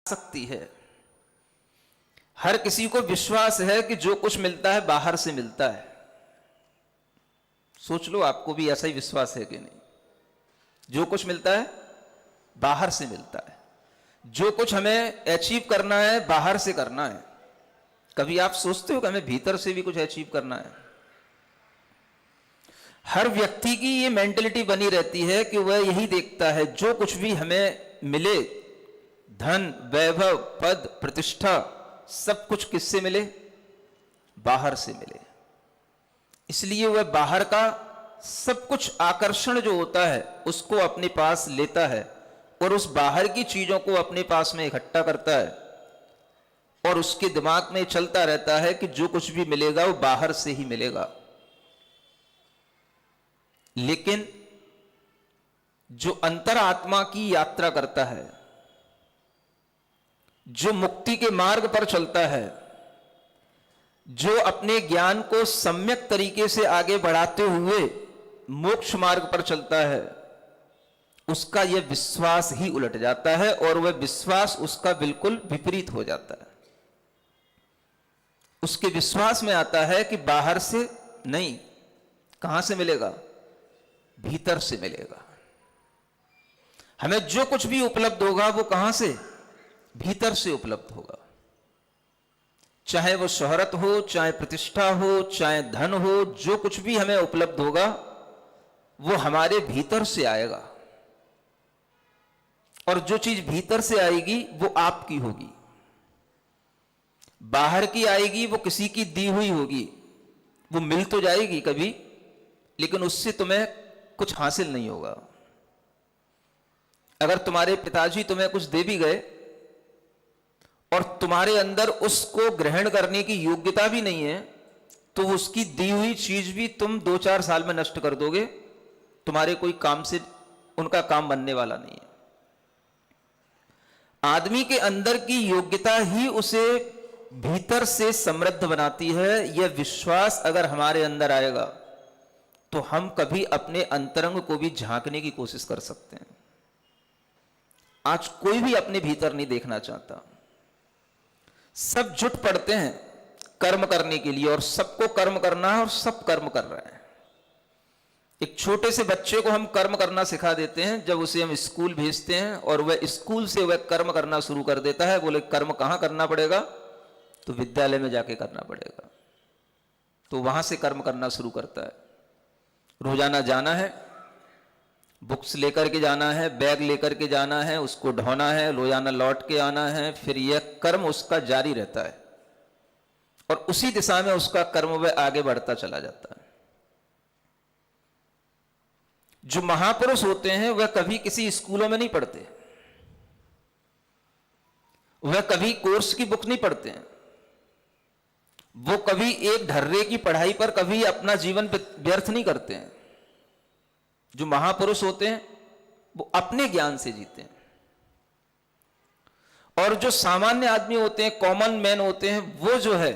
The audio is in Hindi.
सकती है। हर किसी को विश्वास है कि जो कुछ मिलता है बाहर से मिलता है। सोच लो, आपको भी ऐसा ही विश्वास है कि नहीं? जो कुछ मिलता है बाहर से मिलता है। जो कुछ हमें अचीव करना है बाहर से करना है। कभी आप सोचते हो कि हमें भीतर से भी कुछ अचीव करना है? हर व्यक्ति की ये मेंटलिटी बनी रहती है कि वह यही देखता है जो कुछ भी हमें मिले, धन, वैभव, पद, प्रतिष्ठा, सब कुछ किससे मिले? बाहर से मिले। इसलिए वह बाहर का सब कुछ आकर्षण जो होता है उसको अपने पास लेता है और उस बाहर की चीजों को अपने पास में इकट्ठा करता है और उसके दिमाग में चलता रहता है कि जो कुछ भी मिलेगा वो बाहर से ही मिलेगा। लेकिन जो अंतरात्मा की यात्रा करता है, जो मुक्ति के मार्ग पर चलता है, जो अपने ज्ञान को सम्यक तरीके से आगे बढ़ाते हुए मोक्ष मार्ग पर चलता है, उसका यह विश्वास ही उलट जाता है और वह विश्वास उसका बिल्कुल विपरीत हो जाता है। उसके विश्वास में आता है कि बाहर से नहीं, कहां से मिलेगा? भीतर से मिलेगा। हमें जो कुछ भी उपलब्ध होगा वो कहां से? भीतर से उपलब्ध होगा। चाहे वो शोहरत हो, चाहे प्रतिष्ठा हो, चाहे धन हो, जो कुछ भी हमें उपलब्ध होगा वो हमारे भीतर से आएगा। और जो चीज भीतर से आएगी वो आपकी होगी। बाहर की आएगी वो किसी की दी हुई होगी। वो मिल तो जाएगी कभी, लेकिन उससे तुम्हें कुछ हासिल नहीं होगा। अगर तुम्हारे पिताजी तुम्हें कुछ दे भी गए और तुम्हारे अंदर उसको ग्रहण करने की योग्यता भी नहीं है, तो उसकी दी हुई चीज भी तुम 2-4 साल में नष्ट कर दोगे। तुम्हारे कोई काम से उनका काम बनने वाला नहीं है। आदमी के अंदर की योग्यता ही उसे भीतर से समृद्ध बनाती है। यह विश्वास अगर हमारे अंदर आएगा तो हम कभी अपने अंतरंग को भी झांकने की कोशिश कर सकते हैं। आज कोई भी अपने भीतर नहीं देखना चाहता। सब जुट पड़ते हैं कर्म करने के लिए और सबको कर्म करना है और सब कर्म कर रहे हैं। एक छोटे से बच्चे को हम कर्म करना सिखा देते हैं। जब उसे हम स्कूल भेजते हैं और वह स्कूल से वह कर्म करना शुरू कर देता है, बोले कर्म कहां करना पड़ेगा? तो विद्यालय में जाके करना पड़ेगा। तो वहां से कर्म करना शुरू करता है। रोजाना जाना है, बुक्स लेकर के जाना है, बैग लेकर के जाना है, उसको ढोना है, रोजाना लौट के आना है। फिर यह कर्म उसका जारी रहता है और उसी दिशा में उसका कर्म वह आगे बढ़ता चला जाता है। जो महापुरुष होते हैं वह कभी किसी स्कूलों में नहीं पढ़ते, वह कभी कोर्स की बुक नहीं पढ़ते हैं, वो कभी एक ढर्रे की पढ़ाई पर कभी अपना जीवन व्यर्थ नहीं करते हैं। जो महापुरुष होते हैं वो अपने ज्ञान से जीते हैं। और जो सामान्य आदमी होते हैं, कॉमन मैन होते हैं, वो जो है